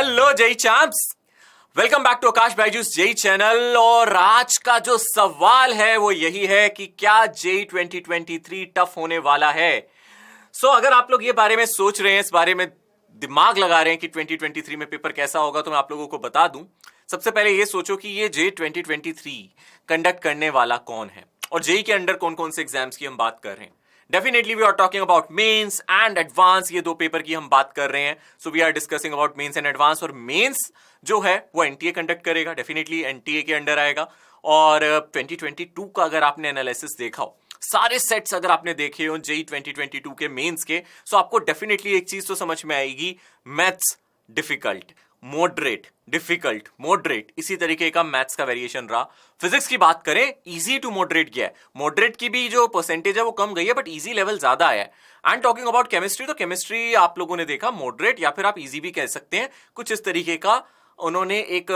Hello JEE champs, welcome back to Aakash Byju's JEE channel. और आज का जो सवाल है वो यही है कि क्या जेई 2023 टफ होने वाला है। अगर आप लोग ये बारे में सोच रहे हैं, इस बारे में दिमाग लगा रहे हैं कि 2023 में पेपर कैसा होगा, तो मैं आप लोगों को बता दूं। सबसे पहले ये सोचो कि ये जेई 2023 कंडक्ट करने वाला कौन है और जेई के अंडर कौन कौन से एग्जाम्स की हम बात कर रहे हैं। Definitely we are talking about mains and advance, ये दो पेपर की हम बात कर रहे हैं। So we are discussing about mains and advance. और मेंस जो है वो एनटीए कंडक्ट करेगा, डेफिनेटली एनटीए के अंडर आएगा। और 2022 का अगर आपने एनालिसिस देखा हो, सारे सेट्स अगर आपने देखे हो जेई 2022 के मेंस के, सो आपको डेफिनेटली एक चीज तो समझ में आएगी, maths difficult, moderate, difficult, moderate, इसी तरीके का मैथ्स का वेरिएशन रहा। फिजिक्स की बात करें, इजी टू मॉडरेट गया है, मॉडरेट की भी जो परसेंटेज है वो कम गई है, बट इजी लेवल ज्यादा आया है। एंड टॉकिंग अबाउट केमिस्ट्री, तो केमिस्ट्री आप लोगों ने देखा मॉडरेट या फिर आप इजी भी कह सकते हैं, कुछ इस तरीके का उन्होंने एक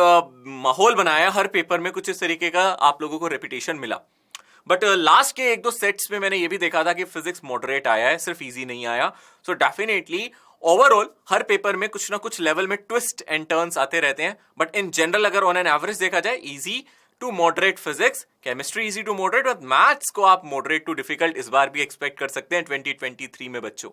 माहौल बनाया हर पेपर में, कुछ इस तरीके का आप लोगों को रेपिटेशन मिला। बट लास्ट के एक दो सेट्स में मैंने ये भी देखा था कि फिजिक्स मॉडरेट आया है, सिर्फ इजी नहीं आया। सो डेफिनेटली ओवरऑल हर पेपर में कुछ ना कुछ लेवल में ट्विस्ट एंड टर्न्स आते रहते हैं, बट इन जनरल अगर ऑन एन एवरेज देखा जाए, easy to moderate physics, chemistry easy to moderate, और मैथ्स को आप मॉडरेट टू डिफिकल्ट इस बार भी एक्सपेक्ट कर सकते हैं 2023 में बच्चों।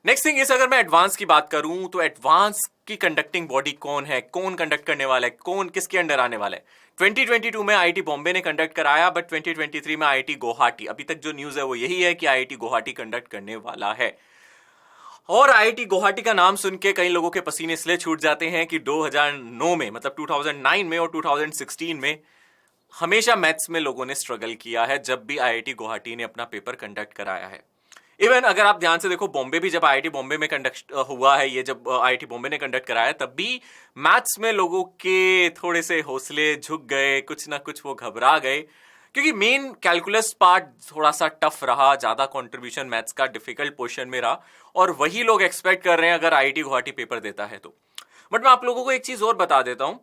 नेक्स्ट थिंग इस, अगर मैं एडवांस की बात करूं तो एडवांस की कंडक्टिंग बॉडी कौन है, कौन कंडक्ट करने वाला है, कौन किसके अंडर आने वाला है। 2022 में आईआईटी बॉम्बे ने कंडक्ट कराया, बट 2023 में आईआईटी गुवाहाटी, अभी तक जो न्यूज है वो यही है कि आईआईटी गुवाहाटी कंडक्ट करने वाला है। और आईआईटी गुवाहाटी का नाम सुन के कई लोगों के पसीने इसलिए छूट जाते हैं कि 2009 में, मतलब 2009 में और 2016 में हमेशा मैथ्स में लोगों ने स्ट्रगल किया है जब भी आईआईटी गुवाहाटी ने अपना पेपर कंडक्ट कराया है। इवन अगर आप ध्यान से देखो, बॉम्बे भी जब आईआईटी बॉम्बे में कंडक्ट हुआ है, ये जब आईआईटी बॉम्बे ने कंडक्ट कराया, तब भी मैथ्स में लोगों के थोड़े से हौसले झुक गए, कुछ ना कुछ वो घबरा गए, क्योंकि मेन कैलकुलस पार्ट थोड़ा सा टफ रहा, ज्यादा कंट्रीब्यूशन मैथ्स का डिफिकल्ट पोर्शन में रहा, और वही लोग एक्सपेक्ट कर रहे हैं अगर आईआईटी गुवाहाटी पेपर देता है तो। बट मैं आप लोगों को एक चीज और बता देता हूं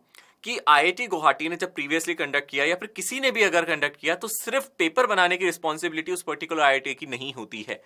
कि आईआईटी गुवाहाटी ने जब प्रीवियसली कंडक्ट किया या फिर किसी ने भी अगर कंडक्ट किया, तो सिर्फ पेपर बनाने की रिस्पॉन्सिबिलिटी उस पर्टिकुलर आईआईटी की नहीं होती है।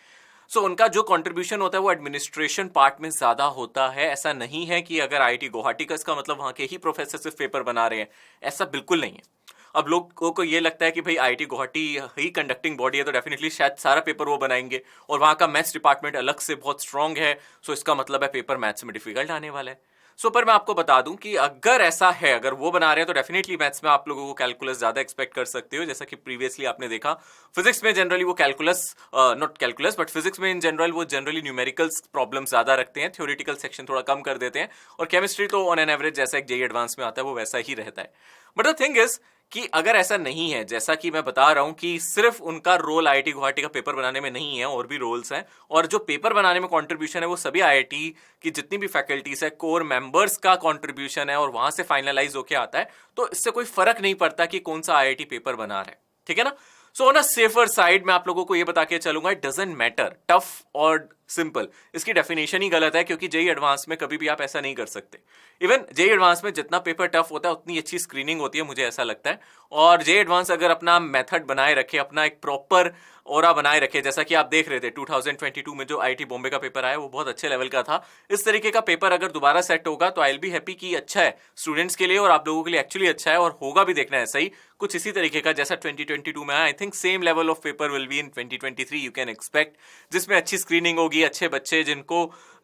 उनका जो कंट्रीब्यूशन होता है वो एडमिनिस्ट्रेशन पार्ट में ज्यादा होता है। ऐसा नहीं है कि अगर आईआईटी गुवाहाटी का इसका मतलब वहां के ही प्रोफेसर सिर्फ पेपर बना रहे हैं, ऐसा बिल्कुल नहीं है। अब लोगों को ये लगता है कि भाई आईआईटी गुवाहाटी ही कंडक्टिंग बॉडी है तो डेफिनेटली शायद सारा पेपर वो बनाएंगे, और वहां का मैथ्स डिपार्टमेंट अलग से बहुत स्ट्रांग है, सो इसका मतलब है पेपर मैथ्स में डिफिकल्ट आने वाला है। पर मैं आपको बता दूं कि अगर ऐसा है, अगर वो बना रहे हैं, तो डेफिनेटली मैथ्स में आप लोगों को कैलकुलस ज्यादा एक्सपेक्ट कर सकते हो, जैसा कि प्रीवियसली आपने देखा। फिजिक्स में जनरली वो calculus, not calculus but physics में इन जनरल वो जनरली न्यूमेरिकल्स प्रॉब्लम ज्यादा रखते हैं, थ्योरेटिकल सेक्शन थोड़ा कम कर देते हैं, और केमिस्ट्री तो ऑन एन एवरेज जैसा एक जेईई एडवांस में आता है वो वैसा ही रहता है। बट द थिंग इज कि अगर ऐसा नहीं है, जैसा कि मैं बता रहा हूं कि सिर्फ उनका रोल आईआईटी गुवाहाटी का पेपर बनाने में नहीं है, और भी रोल्स हैं, और जो पेपर बनाने में कंट्रीब्यूशन है वो सभी आईआईटी की जितनी भी फैकल्टीज है, कोर मेंबर्स का कंट्रीब्यूशन है, और वहां से फाइनलाइज होके आता है। तो इससे कोई फर्क नहीं पड़ता कि कौन सा आईआईटी पेपर बना रहा है, ठीक है ना। ऑन अ सेफर साइड मैं आप लोगों को ये बता के चलूंगा, इट डजंट मैटर टफ और सिंपल, इसकी डेफिनेशन ही गलत है, क्योंकि जेईई एडवांस में कभी भी आप ऐसा नहीं कर सकते। इवन जेईई एडवांस में जितना पेपर टफ होता है उतनी अच्छी स्क्रीनिंग होती है, मुझे ऐसा लगता है। और जेईई एडवांस अगर अपना मेथड बनाए रखे, अपना एक प्रॉपर ओरा बनाए रखे, जैसा कि आप देख रहे थे 2022 में जो आईआईटी बॉम्बे का पेपर आया वो बहुत अच्छे लेवल का था, इस तरीके का पेपर अगर दोबारा सेट होगा तो आई विल बी हैप्पी कि अच्छा है स्टूडेंट्स के लिए और आप लोगों के लिए एक्चुअली अच्छा है, और होगा भी, देखना है सही कुछ इसी तरीके का जैसा 2022 में आया। I think same level of paper will be in 2023 you can expect, जिसमें अच्छी स्क्रीनिंग होगी, अच्छे बच्चे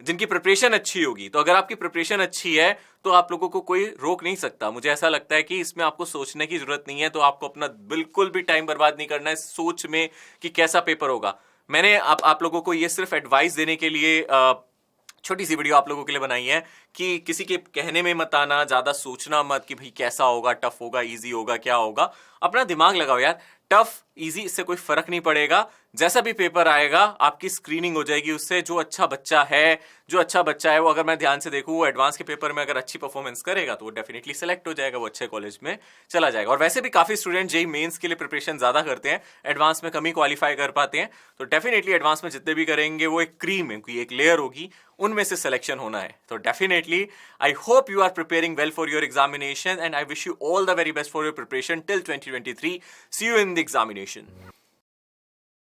जिनकी प्रिपरेशन अच्छी होगी। तो अगर आपकी प्रिपरेशन अच्छी है तो आप लोगों को कोई रोक नहीं सकता। मुझे ऐसा लगता है कि इसमें आपको सोचने की जरूरत नहीं है, तो आपको अपना बिल्कुल भी टाइम बर्बाद नहीं करना है सोच में कि कैसा पेपर होगा। मैंने आप लोगों को ये सिर्फ एडवाइस देने के लिए छोटी सी वीडियो आप लोगों के लिए बनाई है कि किसी के कहने में मत आना, ज्यादा सोचना मत कि भाई कैसा होगा, टफ होगा, इजी होगा, क्या होगा। अपना दिमाग लगाओ यार, टफ इजी इससे कोई फर्क नहीं पड़ेगा, जैसा भी पेपर आएगा आपकी स्क्रीनिंग हो जाएगी उससे। जो अच्छा बच्चा है वो, अगर मैं ध्यान से देखूं, वो एडवांस के पेपर में अगर अच्छी परफॉर्मेंस करेगा तो वो डेफिनेटली सेलेक्ट हो जाएगा, वो अच्छे कॉलेज में चला जाएगा। और वैसे भी काफी स्टूडेंट जेईई मेंस के लिए प्रिपरेशन ज्यादा करते हैं, एडवांस में कम ही क्वालिफाई कर पाते हैं, तो डेफिनेटली एडवांस में जितने भी करेंगे वो एक क्रीम है, एक लेयर होगी, उनमें से सिलेक्शन होना है। तो definitely I hope you are preparing well for your examination and I wish you all the very best for your preparation till 2023। See you in the examination.